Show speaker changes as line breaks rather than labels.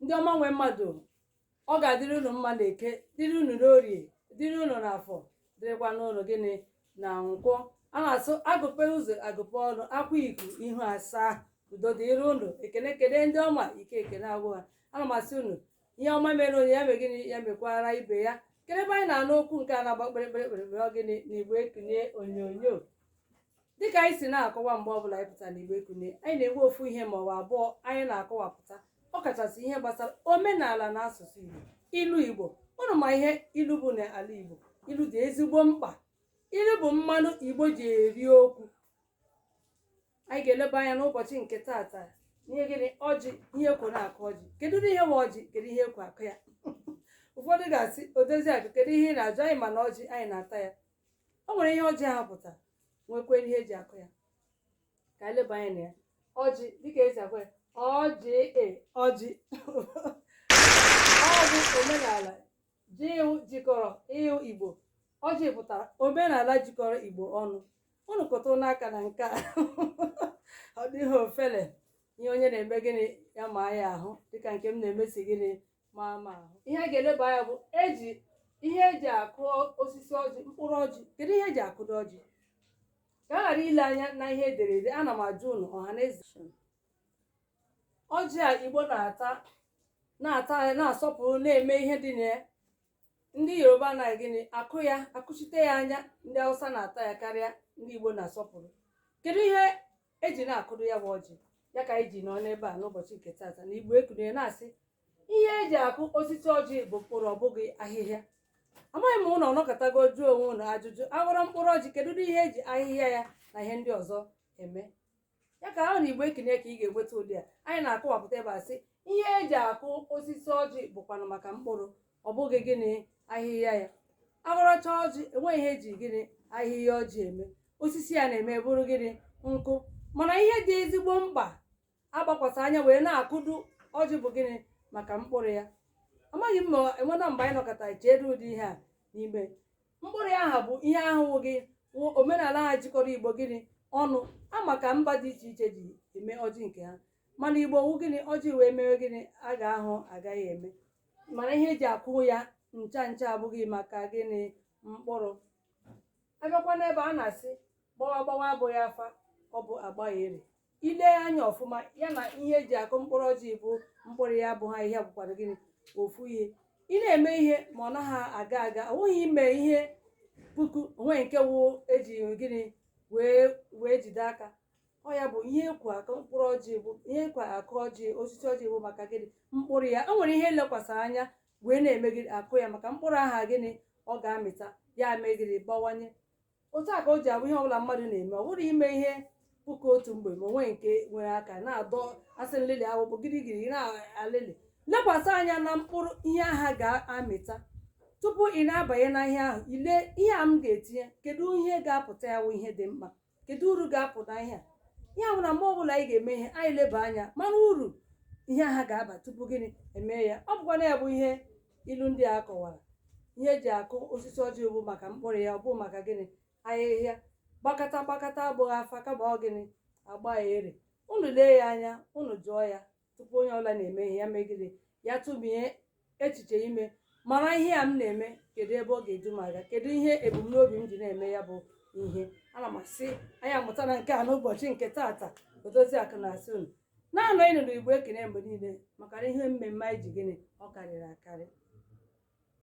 ndị ọma nwe mmadụ, ọ ga-adịrị unu mma na eke, dịrị unu n'orie, dịrị unu n'afọ, dịrịkwa n'ụlọ gịnị na nkwọ. A na-asụ agụpe ụzọ agụpe ọnụ, akwa iku ihu asaa. Udo dịrị unu. Ekene kede ndị ọma, ike ekene agwụ ha. Ana m asị unu ihe ọma mere onye ya mee gịnị, ya mekwara ibe ya. Kedebe anyị na-anụ okwu nke a na-agba kpere gịnị na Igbo Ekunie onyonyo. Dịka anyị si na-akọwa mgbe ọbụla anyị pụtara n'Igbo Ekunie, anyị na-enwe ofu ihe ma ọ bụ abụọ anyị na-akọwapụta, ọ kachasị ihe gbasara omenala na asụsụ Igbo. Ilu Igbo, unu ma ihe ilu bụ n'ala Igbo. Ilu dị ezigbo mkpa. Ilu bụ mmanụ Igbo ji eri okwu. Anyị ga-eleba anya n'ụbọchị nke taata ihe gịnị, ọjị, ihe ekwo na-akụ ọjị. Kedu ihe nwe ọjị, kedu ihe ekwo akụ ya? Ụfọdụ ga-asị odozi akụ, kedu ihe ị na-ajụ? Anyị ma na ọjị anyị na-ata ya. O nwere ihe ọjị ahụ pụtara, nwekwe ihe eji akụ ya. Ka anyị leba anya na ya. Ọjị dịka esi akụ ya, ọjị ọjị ọ bụ omenala jikọrọ ịhụ Igbo. Ọjị pụtara omenala jikọrọ Igbo ọnụ. Unu kụtụ n'aka na nke a ọ dịghị ofele ihe onye na-eme gịnị ya ma ya ahụ, dịka nke m na-emesi gịnị ma ahụ. Ihe a ga-eleba anya bụ ihe eji akụ osisi ọjị, mkpụrụ ọjị. Kedu ihe eji akụdo ọjị? Ka a ghara ile anya na ihe ederede, ana m ajụ unu ọha na eze, ọjị a Igbo na-ata na-asọpụrụ, na-eme ihe dị na ya. Ndị Yoruba na gịnị akụ ya, akụchite ya anya. Ndị Hausa na-ata ya karịa ndị Igbo na-asọpụrụ. Kedu ihe eji na-akụdo ya bụ ọjị? Ya ka anyị ji nọ n'ebe a n'ụbọchị nke taata na Igbo Ekunie na-asị ihe eji akụ osisi ọjị bụ mkpụrụ, ọ bụghị ahịhịa. Amaghị m ụnụ ọnọkọtago jụọ onwe ụnụ ajụjụ, aghọrọ mkpụrụ ọjị kedu ihe eji ahịhịa ya na ihe ndị ọzọ eme? Ya ka ahụ na Igbo Ekunie ka ị ga-enweta ụdị a. Anyị na-akọwapụta ebe a sị ihe eji akụ osisi ọjị bụkwanụ maka mkpụrụ, ọ bụghị gịnị ahịhịa ya. Aghọrọcha ọjị, enweghị ihe eji gịnị ahịhịa ọjị eme. Osisi ya na-eme bụrụ gịnị nkụ. Mana ihe dị ezigbo mkpa agbakwasa anya wee na-akụdu ọjị bụ gịnị maka mkpụrụ ya. Amaghị m ma enwena mgbe anyị nọkọta cheedu ụdị ihe a n'ime mkpụrụ ya aha bụ ihe ahụ gị omenala ha jikọrọ Igbo gịnị ọnụ. Ama ka mba dị iche iche ji eme ọjị nke ha, mana Igbo wu gịnị ọjị wee mewe gịnị a ga-ahụ agaghị eme. Mana ihe eji akụ ya ncha abụghị maka gịnị mkpụrụ. Abịakwa n'ebe a na-asị gbawa abụghị afa, ọ bụ agbagheri. Ile anya ọfụma ya na ihe eji akụ mkpụrụ ọjị bụ mkpụrụ ya bụ ha ihe bụkwara gịnị ofu ihe. Ị na-eme ihe ma ọ naghị aga ọ nweghị ime ihe puku onwe nke wụ eji gịnị wee jide aka. Ọ ya bụ ihe ekwu akụ mkpụrụ ọjị bụ ihe ekwu akụ ọjị osisi ọjị bụ maka gịnị mkpụrụ ya. O nwere ihe lekwasara anya wee na-eme gịnị akụ ya maka mkpụrụ aha gịnị ọ ga-amịta ya mee gịnị bawanye. Otu a ka o ji abụ ihe ọbụla mmadụ na-eme, ọ bụrụ ime ihe puku otu mgbe ma onwe nke nwere aka na-adọ asị nlele agbụgbụ gịrịgịrị na-alịlị. Lekwasị anya na mkpụrụ ihe aha ga-amịta tupu ị na-abanye na ihe ahụ. Ile ihe a m ga-etinye, kedu ihe ga-apụta ya wụ ihe dị mkpa, kedu uru ga-apụ na ihe a. Ihe ahụ na mgbe ọbụla anyị ga-eme ihe anyị leba anya mana uru ihe aha ga-aba tupu gịnị eme ya. Ọ bụkwa na ya bụ ihe ilu ndị a kọwara. Ihe eji akụ osisi ọjị bụ maka mkpụrụ ya, ọ bụ maka gịnị ahịhịa. Gbakọta abụghị afa, kama ọ gịnị agbagheri. Unu lee ya anya, unu jụọ ya tupu onye ọbụla na-eme ihe ya megide ya tụbinye echiche ime mara ihe a m na-eme kedu ebe ọ ga-eju m aga, kedu ihe ebumnobi m ji na-eme ya bụ ihe. Ana m asị anyị amụtara nke a n'ụbọchị nke taata. Odozi akụ na-asị unu na-anọ ịnụ n'Igbo Ekunie mgbe niile maka ihe mmemme anyị ji gịnị ọ karịrị akarị.